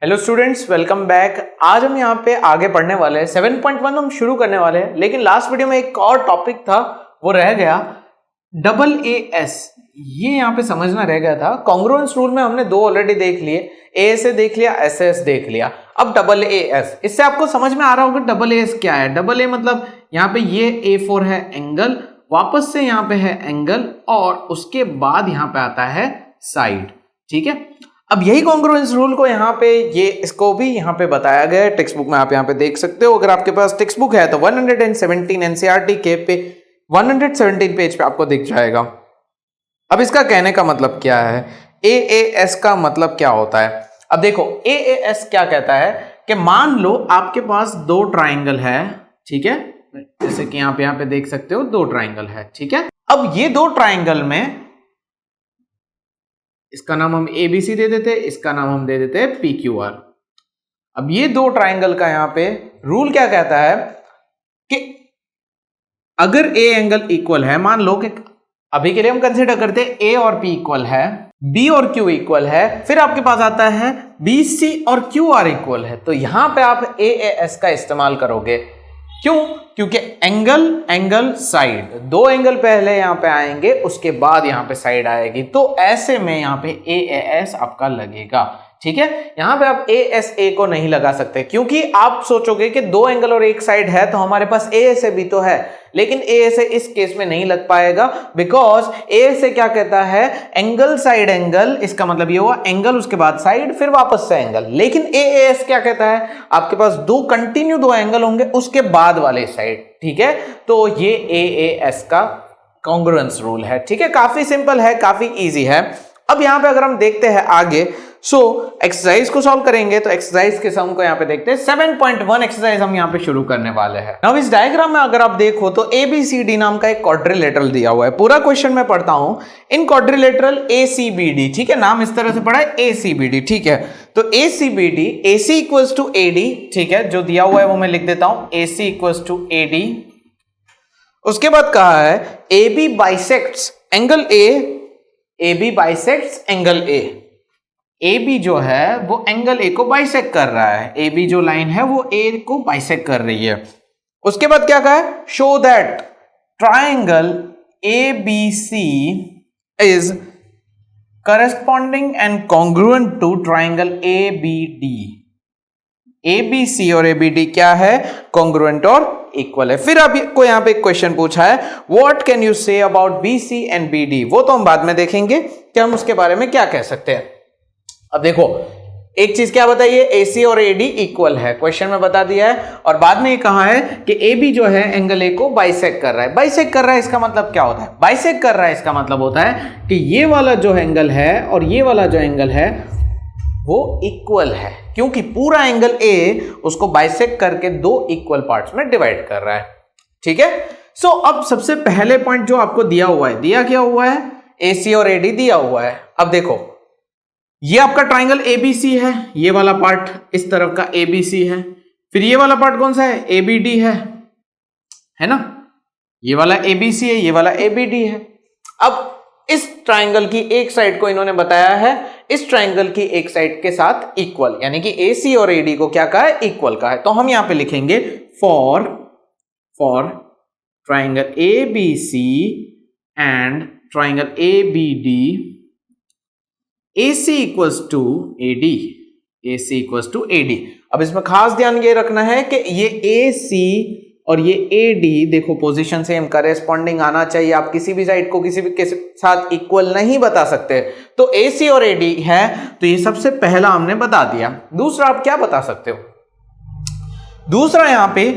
Hello students, welcome back. आज हम यहाँ पे आगे पढ़ने वाले हैं 7.1 हम शुरू करने वाले हैं, लेकिन लास्ट वीडियो में एक और टॉपिक था वो रह गया, डबल ए एस। ये यहाँ पे समझना रह गया था। कॉन्ग्रुएंस रूल में हमने दो ऑलरेडी देख लिए, ए से देख लिया, एस एस देख लिया, अब डबल ए एस। इससे आपको समझ में आ रहा होगा डबल ए एस क्या है। डबल ए मतलब यहाँ पे ये A4 है एंगल, वापस से यहाँ पे है एंगल और उसके बाद यहाँ पे आता है साइड। ठीक है, अब यही कॉन्ग्रुएंस रूल को यहाँ पे ये इसको भी यहाँ पे बताया गया है टेक्स्ट बुक में, आप यहाँ पे देख सकते हो। अगर आपके पास टेक्स्ट बुक है तो 117 एनसीईआरटी के पे 117 पेज पे आपको दिख जाएगा। अब इसका कहने का मतलब क्या है, AAS का मतलब क्या होता है। अब देखो AAS क्या कहता है कि मान लो आपके पास दो ट्राइंगल है, ठीक है, जैसे कि यहाँ पे देख सकते हो दो ट्राइंगल है, ठीक है। अब ये दो ट्राइंगल में इसका नाम हम ABC दे देते, इसका नाम हम दे देते PQR। अब ये दो ट्राइंगल का यहाँ पे रूल क्या कहता है कि अगर A एंगल इक्वल है, मान लो कि अभी के लिए हम कंसीडर करते हैं A और P इक्वल है, B और Q इक्वल है, फिर आपके पास आता है BC और QR इक्वल है, तो यहां पे आप AAS का इस्तेमाल करोगे। क्यों? क्योंकि एंगल साइड, दो एंगल पहले यहां पे आएंगे, उसके बाद यहां पे साइड आएगी, तो ऐसे में यहां पे AAS आपका लगेगा। ठीक है, यहां पे आप ASA को नहीं लगा सकते, क्योंकि आप सोचोगे कि दो एंगल और एक साइड है तो हमारे पास ASA भी तो है, लेकिन ASA इस केस में नहीं लग पाएगा, बिकॉज ASA क्या कहता है, एंगल साइड एंगल, इसका मतलब ये हुआ एंगल उसके बाद साइड फिर वापस से एंगल। लेकिन AAS क्या कहता है, आपके पास दो कंटिन्यू दो एंगल होंगे उसके बाद वाले साइड। ठीक है, तो ये AAS का कॉन्ग्रुएंस रूल है। ठीक है, काफी सिंपल है, काफी इजी है। अब यहां पे अगर हम देखते हैं आगे, एक्सरसाइज को सॉल्व करेंगे, तो एक्सरसाइज के सम को यहाँ पे देखते हैं। 7.1 एक्सरसाइज हम यहाँ पे शुरू करने वाले हैं। अब इस डायग्राम में अगर आप देखो तो ABCD नाम का एक क्वाड्रिलेटरल दिया हुआ है। पूरा क्वेश्चन मैं पढ़ता हूं, इन क्वाड्रिलेटरल ACBD, ठीक है, नाम इस तरह से पढ़ा है ACBD। ठीक है, तो ACBD, AC equals to AD, ठीक है, जो दिया हुआ है वो मैं लिख देता हूं, AC इक्वल्स टू AD। उसके बाद कहा है AB bisects angle A, AB bisects angle A। AB जो है वो एंगल A को बाइसेक्ट कर रहा है, AB जो लाइन है वो A को बाइसेक्ट कर रही है। उसके बाद क्या कहा है, show that triangle ABC is corresponding and congruent to triangle ABD। ABC और ABD क्या है, कॉन्ग्रुएंट और इक्वल है। फिर आपको यहां पे एक क्वेश्चन पूछा है, what can you say about BC and BD। वो तो हम बाद में देखेंगे कि हम उसके बारे में क्या कह सकते हैं। अब देखो एक चीज क्या बताइए, AC और AD इक्वल है, क्वेश्चन में बता दिया है, और बाद में ये कहा है कि AB जो है एंगल A को बाइसेक्ट कर रहा है। बाइसेक्ट कर रहा है इसका मतलब क्या होता है, बाइसेक्ट कर रहा है इसका मतलब होता है कि ये वाला जो एंगल है और ये वाला जो एंगल है वो इक्वल है, क्योंकि पूरा एंगल A उसको बाइसेक्ट करके दो इक्वल पार्ट्स में डिवाइड कर रहा है। ठीक है, सो अब सबसे पहले पॉइंट जो आपको दिया हुआ है, दिया क्या हुआ है, AC और AD दिया हुआ है। अब देखो ये आपका ट्राइंगल ABC है, ये वाला पार्ट इस तरफ का ABC है, फिर ये वाला पार्ट कौन सा है, ABD है ना, ये वाला ABC है, ये वाला ABD है। अब इस ट्राइंगल की एक साइड को इन्होंने बताया है इस ट्राइंगल की एक साइड के साथ इक्वल, यानी कि AC और AD को क्या कहा है, इक्वल कहा है। तो हम यहां पे लिखेंगे for triangle ABC and triangle ABD AC equals to AD, AC equals to AD। अब इसमें खास ध्यान ये रखना है कि ये AC और ये AD देखो पोजीशन सेम करेस्पॉन्डिंग आना चाहिए। आप किसी भी साइड को किसी भी के साथ इक्वल नहीं बता सकते, तो AC और AD है, तो ये सबसे पहला हमने बता दिया। दूसरा आप क्या बता सकते हो, दूसरा यहां पे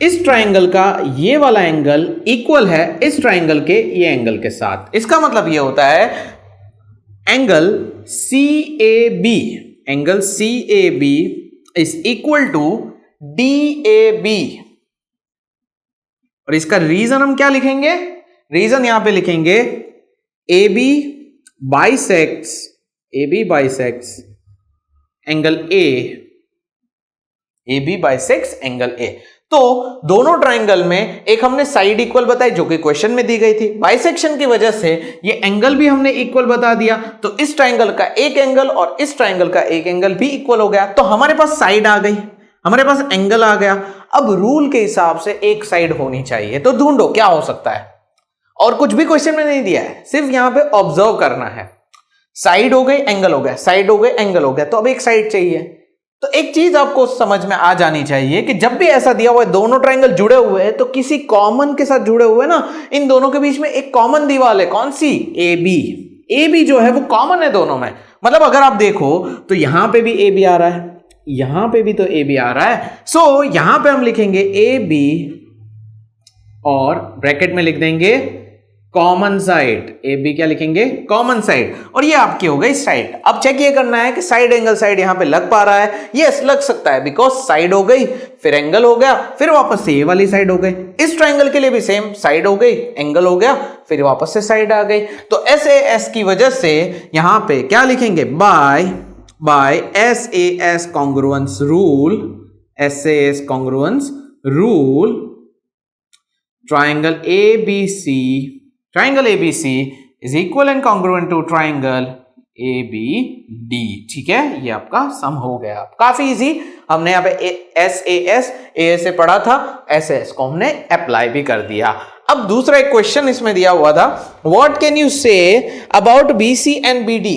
इस ट्राइंगल का ये वाला एंगल इक्वल है इस ट्राइंगल के ये एंगल के साथ। इसका मतलब ये होता है angle CAB is equal to DAB। और इसका रीजन हम क्या लिखेंगे, रीजन यहां पे लिखेंगे AB bisects angle A, AB bisects angle A। तो दोनों ट्राइंगल में एक हमने साइड इक्वल बताई जो कि क्वेश्चन में दी गई थी, बाइसेक्शन की वजह से ये एंगल भी हमने इक्वल बता दिया, तो इस ट्राइंगल का एक एंगल और इस ट्राइंगल का एक एंगल भी इक्वल हो गया। तो हमारे पास साइड आ गई, हमारे पास एंगल आ गया। अब रूल के हिसाब से एक साइड होनी चाहिए, तो ढूंढो क्या हो सकता है। और कुछ भी क्वेश्चन में नहीं दिया है, सिर्फ यहां पे ऑब्जर्व करना है। साइड हो गई, एंगल हो गया, साइड हो गई, एंगल हो गया, तो अब एक साइड चाहिए। तो एक चीज आपको समझ में आ जानी चाहिए कि जब भी ऐसा दिया हुआ है दोनों ट्राइंगल जुड़े हुए हैं तो किसी कॉमन के साथ जुड़े हुए ना, इन दोनों के बीच में एक कॉमन दीवार है। कौन सी? A B. ए बी जो है वो कॉमन है दोनों में। मतलब अगर आप देखो तो यहां पे भी ए बी आ रहा है, यहां पे भी तो ए बी आ रहा है। सो यहां पे हम लिखेंगे ए बी और ब्रैकेट में लिख देंगे कॉमन साइड। ए बी क्या लिखेंगे? Common side. और ये आपकी हो गई साइड। अब चेक ये करना है कि साइड एंगल साइड यहां पे लग पा रहा है। यस, लग सकता है, बिकॉज साइड हो गई, फिर एंगल हो गया, फिर वापस से ये वाली साइड हो गई। इस ट्राइंगल के लिए भी सेम, साइड हो गई, एंगल हो गया, फिर वापस से साइड आ गई। तो एस ए एस की वजह से यहां पे क्या लिखेंगे? By S A S congruence rule, S A S congruence rule, triangle ABC is equal and congruent to triangle ABD। ठीक है, ये आपका सम हो गया। काफी इजी। हमने यहाँ पे SAS से पढ़ा था, SS को हमने अप्लाई भी कर दिया। अब दूसरा एक क्वेश्चन इसमें दिया हुआ था, what can you say about BC and BD?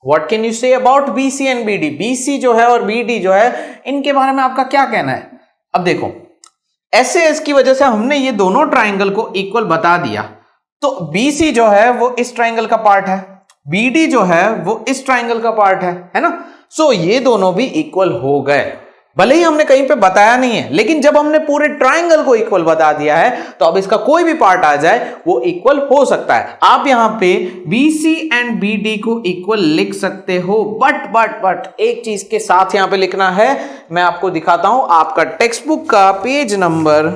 What can you say about BC and BD? BC जो है और BD जो है, इनके बारे में आपका क्या कहना है? अब देखो, SAS की वजह से हमने ये दोनों ट्राइंगल को इक्वल बता दिया, तो BC जो है वो इस ट्राइंगल का पार्ट है, BD जो है वो इस ट्राइंगल का पार्ट है ना। सो ये दोनों भी इक्वल हो गए। भले ही हमने कहीं पे बताया नहीं है, लेकिन जब हमने पूरे ट्राइंगल को इक्वल बता दिया है तो अब इसका कोई भी पार्ट आ जाए वो इक्वल हो सकता है। आप यहां पे BC एंड BD को इक्वल लिख सकते हो, बट एक चीज के साथ यहां पे लिखना है। मैं आपको दिखाता हूं, आपका टेक्स्ट बुक का page number,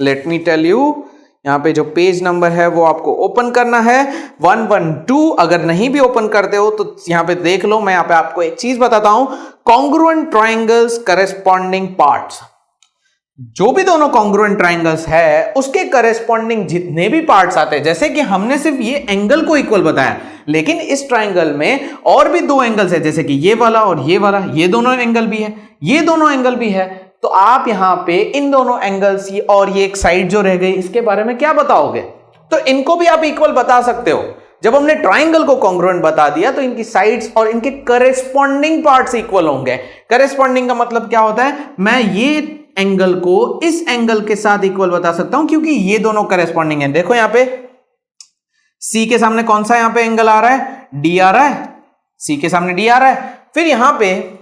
let me tell you, यहाँ पे जो पेज नंबर है वो आपको ओपन करना है 112। अगर नहीं भी ओपन करते हो तो यहाँ पे देख लो। मैं यहाँ पे आपको एक चीज बताता हूं, कॉन्ग्रुएंट ट्राइंगल्स करेस्पॉन्डिंग पार्ट्स। जो भी दोनों कॉन्ग्रुएंट ट्राइंगल्स है उसके करेस्पॉन्डिंग जितने भी पार्ट्स आते हैं, जैसे कि हमने सिर्फ ये एंगल को इक्वल बताया, लेकिन इस ट्राइंगल में और भी दो एंगल्स है, जैसे कि ये वाला और ये वाला, ये दोनों एंगल भी है, ये दोनों एंगल भी है। तो आप यहां पे इन दोनों एंगल्स और ये एक साइड जो रह गई, इसके बारे में क्या बताओगे? तो इनको भी आप इक्वल बता सकते हो। जब हमने ट्राइंगल को कॉन्ग्रुएंट बता दिया तो इनकी साइड्स और इनके करेस्पॉन्डिंग पार्ट्स इक्वल होंगे। करेस्पॉन्डिंग का मतलब क्या होता है? मैं ये एंगल को इस एंगल के साथ इक्वल बता सकता हूं क्योंकि ये दोनों करेस्पॉन्डिंग है। देखो यहां पे C के सामने कौन सा यहां पे एंगल आ रहा है? D आ रहा है। C के सामने D आ रहा है। फिर यहां पे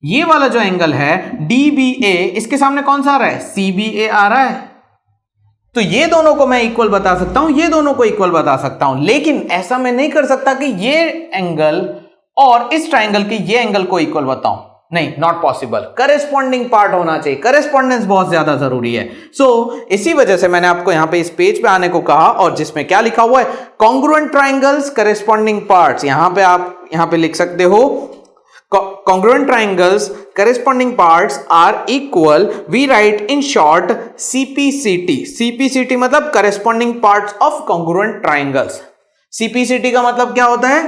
ये वाला जो एंगल है DBA, इसके सामने कौन सा आ रहा है? CBA आ रहा है। तो ये दोनों को मैं इक्वल बता सकता हूं, ये दोनों को इक्वल बता सकता हूं, लेकिन ऐसा मैं नहीं कर सकता कि ये एंगल और इस ट्राइंगल के ये एंगल को इक्वल बताऊं। नहीं, नॉट पॉसिबल। करेस्पॉन्डिंग पार्ट होना चाहिए, करेस्पॉन्डेंस बहुत ज्यादा जरूरी है। इसी वजह से मैंने आपको यहां पे इस पेज पे आने को कहा, और जिसमें क्या लिखा हुआ है, कॉन्ग्रुएंट ट्राइंगल्स करेस्पॉन्डिंग पार्ट्स। यहां पे आप यहां पे लिख सकते हो, congruent triangles corresponding parts are equal, we write in short CPCT मतलब corresponding parts of congruent triangles। CPCT का मतलब क्या होता है?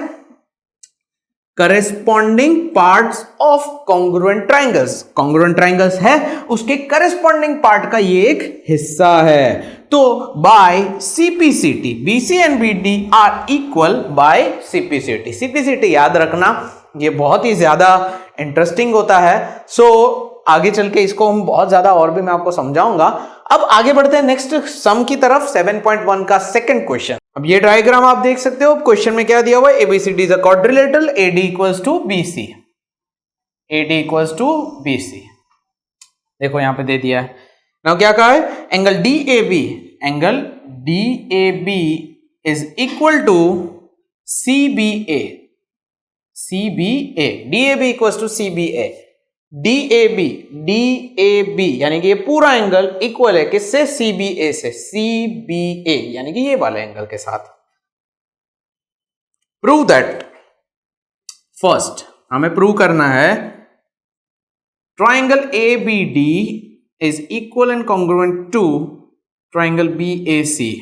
corresponding parts of congruent triangles। congruent triangles है, उसके corresponding part का ये एक हिस्सा है। तो by CPCT BC and BD are equal by CPCT। CPCT याद रखना, ये बहुत ही ज्यादा इंटरेस्टिंग होता है। आगे चल के इसको हम बहुत ज्यादा और भी मैं आपको समझाऊंगा। अब आगे बढ़ते हैं नेक्स्ट सम की तरफ, 7.1 का सेकंड क्वेश्चन। अब ये डायग्राम आप देख सकते हो, क्वेश्चन में क्या दिया हुआ है? ABCD is a quadrilateral, AD equals to BC, AD equals to BC। देखो यहां पे दे दिया है। नाउ क्या कहा है? Angle DAB is equal to CBA। DAB equals to CBA। DAB यानी कि ये पूरा एंगल इक्वल है किससे? CBA से। CBA यानी कि ये वाले एंगल के साथ। प्रूव दैट, फर्स्ट हमें प्रूव करना है triangle ABD is equal and congruent to triangle BAC।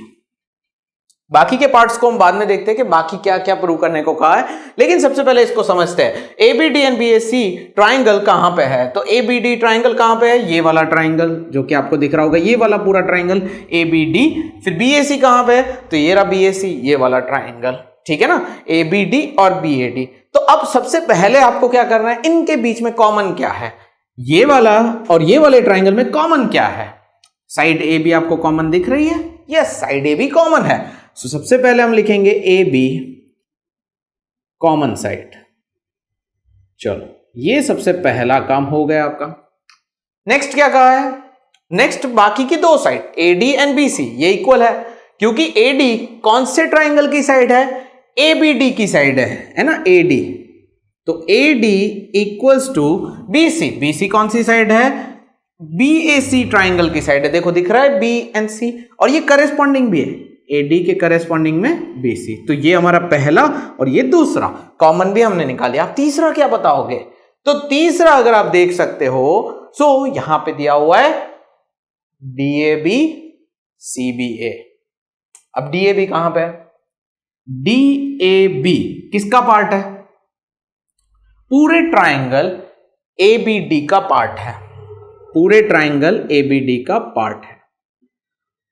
बाकी के पार्ट्स को हम बाद में देखते हैं कि बाकी क्या क्या प्रूव करने को कहा है, लेकिन सबसे पहले इसको समझते हैं। ABD एंड BAC ट्राइंगल कहां पे है? तो ABD ट्राइंगल कहां पे है? ये वाला ट्राइंगल जो कि आपको दिख रहा होगा, ये वाला पूरा ट्राइंगल ABD। फिर BAC कहां पे है? तो ये रहा BAC, ये वाला ट्राइंगल, ठीक है ना, ABD और BAD। तो अब सबसे पहले आपको क्या करना है, इनके बीच में कॉमन क्या है, ये वाला और ये वाले ट्राइंगल में कॉमन क्या है? साइड AB आपको कॉमन दिख रही है? यस, साइड AB कॉमन है। सो सबसे पहले हम लिखेंगे AB कॉमन साइड। चलो, ये सबसे पहला काम हो गया आपका। नेक्स्ट क्या कहा है? नेक्स्ट बाकी की दो साइड AD एंड BC ये इक्वल है, क्योंकि AD कौन से ट्राइंगल की साइड है? ABD की साइड है ना, AD। तो AD equals to BC। BC कौन सी साइड है? BAC ट्राइंगल की साइड है। देखो दिख रहा है B एंड C, और ये करेस्पॉन्डिंग भी है, AD के करेस्पॉन्डिंग में BC। तो ये हमारा पहला और ये दूसरा कॉमन भी हमने निकालिया। आप तीसरा क्या बताओगे? तो तीसरा अगर आप देख सकते हो, सो यहां पे दिया हुआ है DAB CBA। अब DAB कहां पे है? DAB किसका पार्ट है? पूरे ट्राइंगल ABD का पार्ट है, पूरे ट्राइंगल ABD का पार्ट है।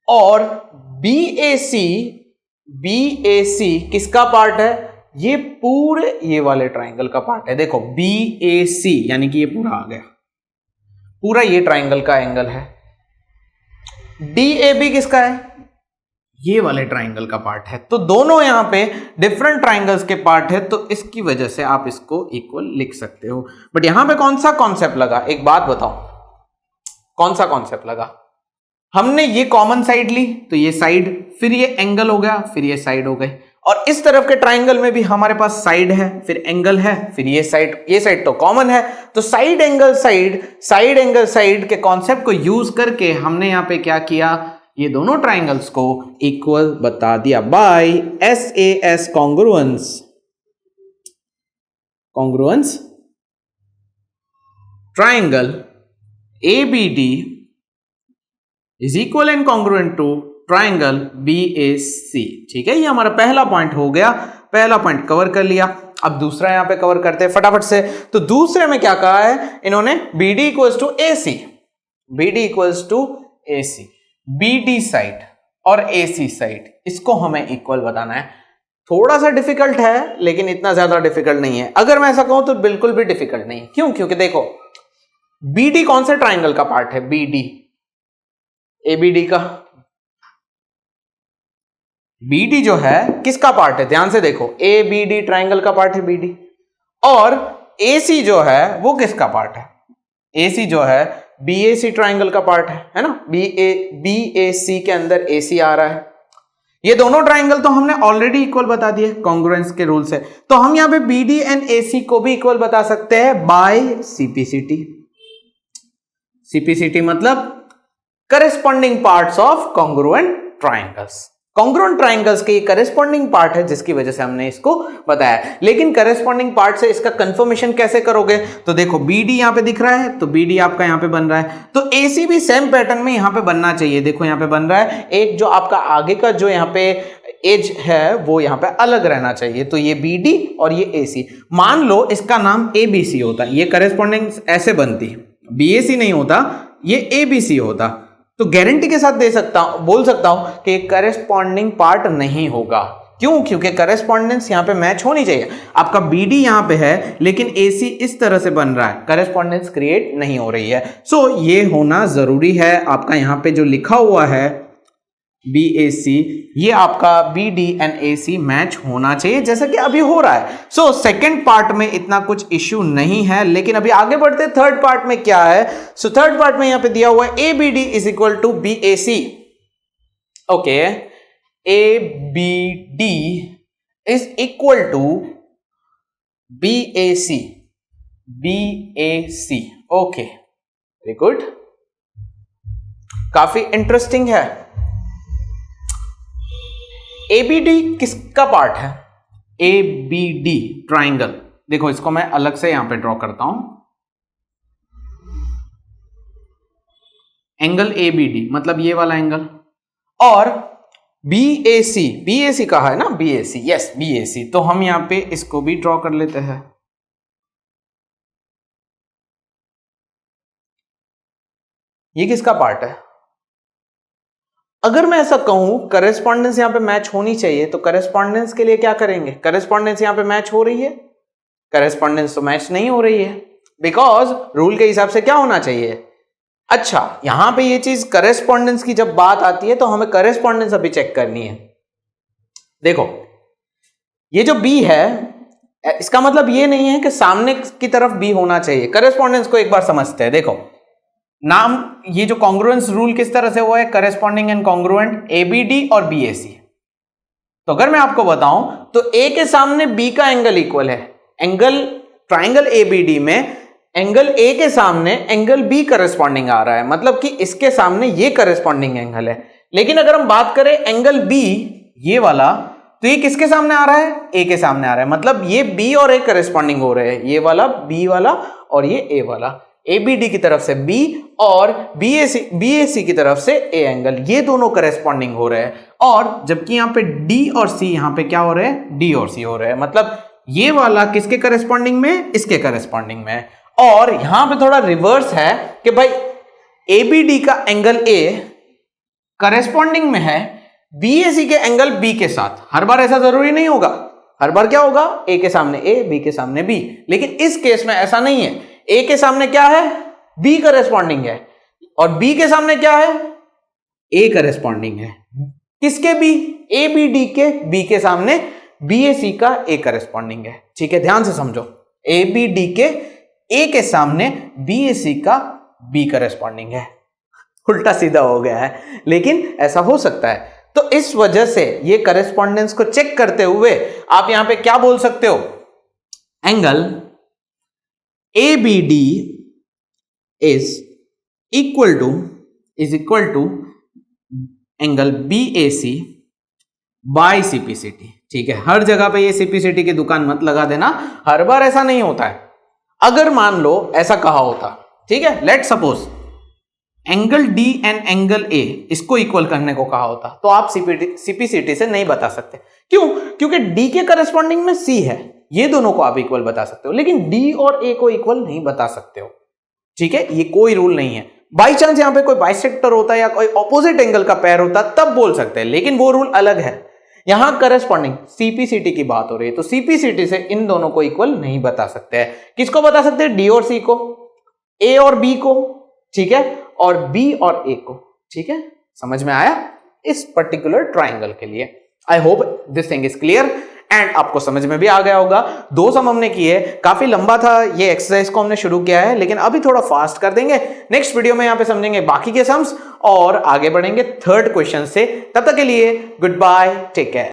और BAC किसका पार्ट है? ये पूरे ये वाले ट्राइंगल का पार्ट है। देखो BAC यानी कि ये पूरा आ गया, पूरा ये ट्राइंगल का एंगल है। DAB किसका है? ये वाले ट्राइंगल का पार्ट है। तो दोनों यहां पे डिफरेंट ट्राइंगल्स के पार्ट है, तो इसकी वजह से आप इसको इक्वल लिख सकते हो। बट यहां पे कौन सा कॉन्सेप्ट लगा, एक बात बताओ, कौन सा कॉन्सेप्ट लगा? हमने ये कॉमन साइड ली, तो ये साइड, फिर ये एंगल हो गया, फिर ये साइड हो गई। और इस तरफ के ट्राइंगल में भी हमारे पास साइड है, फिर एंगल है, फिर ये साइड तो कॉमन है। तो साइड एंगल साइड के कॉन्सेप्ट को यूज करके हमने यहां पे क्या किया, ये दोनों ट्राइंगल्स को इक्वल बता दिया by SAS congruence triangle ABD is equal and congruent to triangle BAC। ठीक है, ये हमारा पहला पॉइंट हो गया, पहला पॉइंट कवर कर लिया। अब दूसरा यहां पे कवर करते हैं फटाफट से। तो दूसरे में क्या कहा है इन्होंने? BD equals to AC, BD equals to AC, BD side और AC साइड, इसको हमें इक्वल बताना है। थोड़ा सा डिफिकल्ट है, लेकिन इतना ज्यादा डिफिकल्ट नहीं है। अगर मैं ऐसा कहूं तो बिल्कुल भी डिफिकल्ट नहीं। क्यों? क्योंकि देखो BD कौन से ट्राइंगल का पार्ट है? BD ABD का। BD जो है किसका पार्ट है? ध्यान से देखो, ABD ट्राइंगल का पार्ट है BD। और AC जो है वो किसका पार्ट है? AC जो है BAC ट्राइंगल का पार्ट है ना। BAC के अंदर AC आ रहा है। ये दोनों ट्राइंगल तो हमने ऑलरेडी इक्वल बता दिए कॉन्ग्रुएंस के रूल से। तो हम यहां पे BD एंड AC को भी इक्वल बता सकते हैं बाय CPCT। CPCT मतलब corresponding parts of congruent triangles. Congruent triangles के करेस्पॉन्डिंग पार्ट है, जिसकी वजह से हमने इसको बताया। लेकिन करेस्पॉन्डिंग पार्ट से इसका कंफर्मेशन कैसे करोगे? तो देखो BD यहां पे दिख रहा है, तो BD आपका यहां पे बन रहा है, तो AC भी सेम पैटर्न में यहां पे बनना चाहिए। देखो यहां पे बन रहा है, एक जो आपका आगे का जो यहां पे एज है वो यहां पे अलग रहना चाहिए। तो ये BD और ये AC, मान लो इसका नाम ABC होता, ये करेस्पॉन्डिंग ऐसे बनती, BAC नहीं होता, ये ABC होता, तो गारंटी के साथ बोल सकता हूं कि करेस्पॉन्डिंग पार्ट नहीं होगा। क्यों? क्योंकि करेस्पॉन्डेंस यहां पे मैच होनी चाहिए। आपका BD यहां पे है, लेकिन AC इस तरह से बन रहा है, करेस्पॉन्डेंस क्रिएट नहीं हो रही है। सो ये होना जरूरी है। आपका यहां पे जो लिखा हुआ है BAC, ये आपका BD एंड AC मैच होना चाहिए, जैसा कि अभी हो रहा है। सो सेकंड पार्ट में इतना कुछ इश्यू नहीं है, लेकिन अभी आगे बढ़ते थर्ड पार्ट में क्या है। सो थर्ड पार्ट में यहां पे दिया हुआ है ABD is equal to BAC। Okay, ABD is equal to BAC। Okay, very good, काफी इंटरेस्टिंग है। ABD किसका पार्ट है? ABD triangle. देखो इसको मैं अलग से यहां पे ड्रॉ करता हूं। एंगल ABD मतलब ये वाला एंगल, और BAC कहा है ना, BAC, यस BAC, तो हम यहां पे इसको भी ड्रॉ कर लेते हैं। ये किसका पार्ट है? अगर मैं ऐसा कहूं करेस्पॉन्डेंस यहां पे मैच होनी चाहिए, तो करेस्पॉन्डेंस के लिए क्या करेंगे? करेस्पॉन्डेंस यहां पे मैच हो रही है? करेस्पॉन्डेंस तो मैच नहीं हो रही है, बिकॉज रूल के हिसाब से क्या होना चाहिए? अच्छा, यहां पे ये चीज करेस्पॉन्डेंस की जब बात आती है तो हमें करेस्पॉन्डेंस अभी चेक करनी है। देखो, ये जो B है, इसका मतलब ये नहीं है कि सामने की तरफ B होना चाहिए। करेस्पॉन्डेंस को एक बार समझते हैं। देखो, नाम, ये जो कॉन्ग्रुएंस रूल किस तरह से हुआ है? करेस्पॉन्डिंग एंड कॉन्ग्रुएंट, ABD और BAC। तो अगर मैं आपको बताऊं तो A के सामने B का एंगल इक्वल है। एंगल ट्राइंगल ABD में एंगल A के सामने एंगल B करेस्पॉन्डिंग आ रहा है, मतलब कि इसके सामने ये करेस्पॉन्डिंग एंगल है। लेकिन अगर हम बात करें एंगल B, ये वाला, तो ये किसके सामने आ रहा है? A के सामने आ रहा है, मतलब ये B और A करेस्पॉन्डिंग हो रहे हैं। ये वाला B वाला और ये A वाला, ABD की तरफ से B और BAC की तरफ से A एंगल, ये दोनों करेस्पॉन्डिंग हो रहे हैं। और जबकि यहाँ पे D और C, यहाँ पे क्या हो रहे हैं? D और C हो रहे हैं, मतलब ये वाला किसके करेस्पॉन्डिंग में? इसके करेस्पॉन्डिंग में। और यहां पे थोड़ा रिवर्स है कि भाई ABD का एंगल A करेस्पॉन्डिंग में है BAC के एंगल B के साथ। हर बार ऐसा जरूरी नहीं होगा, हर बार क्या होगा? A के सामने A, B के सामने B। लेकिन इस केस में ऐसा नहीं है। A के सामने क्या है? B करेस्पॉन्डिंग है, और B के सामने क्या है? A करेस्पॉन्डिंग है। किसके B? ABD के B के सामने BAC का A करेस्पॉन्डिंग है। ठीक है, ध्यान से समझो, ABD के A के सामने BAC का B करेस्पॉन्डिंग है। उल्टा सीधा हो गया है, लेकिन ऐसा हो सकता है। तो इस वजह से ये करेस्पॉन्डेंस को चेक करते हुए आप यहां पे क्या बोल सकते हो? Angle ABD is equal to angle BAC by CPCT। ठीक है, हर जगह पे ये CPCT की दुकान मत लगा देना, हर बार ऐसा नहीं होता है। अगर मान लो ऐसा कहा होता, ठीक है, let suppose angle D and angle A इसको इक्वल करने को कहा होता, तो आप CPCT से नहीं बता सकते। क्यों? क्योंकि D के करस्पॉन्डिंग में C है, ये दोनों को आप इक्वल बता सकते हो, लेकिन D और A को इक्वल नहीं बता सकते हो। ठीक है, ये कोई रूल नहीं है। बाई चांस यहां पे कोई बाइसेक्टर होता है या कोई ऑपोजिट एंगल का पेयर होता तब बोल सकते हैं, लेकिन वो रूल अलग है। यहां करस्पॉन्डिंग CPCT की बात हो रही है, तो CPCT से इन दोनों को इक्वल नहीं बता सकते हैं। किसको बता सकते हैं? D और C को, A और B को, ठीक है, और B और A को। ठीक है, समझ में आया इस पर्टिकुलर ट्राइंगल के लिए? I hope this thing is clear and आपको समझ में भी आ गया होगा। 2 सम हमने किए, काफी लंबा था ये एक्सरसाइज को हमने शुरू किया है, लेकिन अभी थोड़ा फास्ट कर देंगे। नेक्स्ट वीडियो में यहां पे समझेंगे बाकी के सम्स और आगे बढ़ेंगे 3rd क्वेश्चन से। तब तक के लिए गुड बाय, टेक केयर।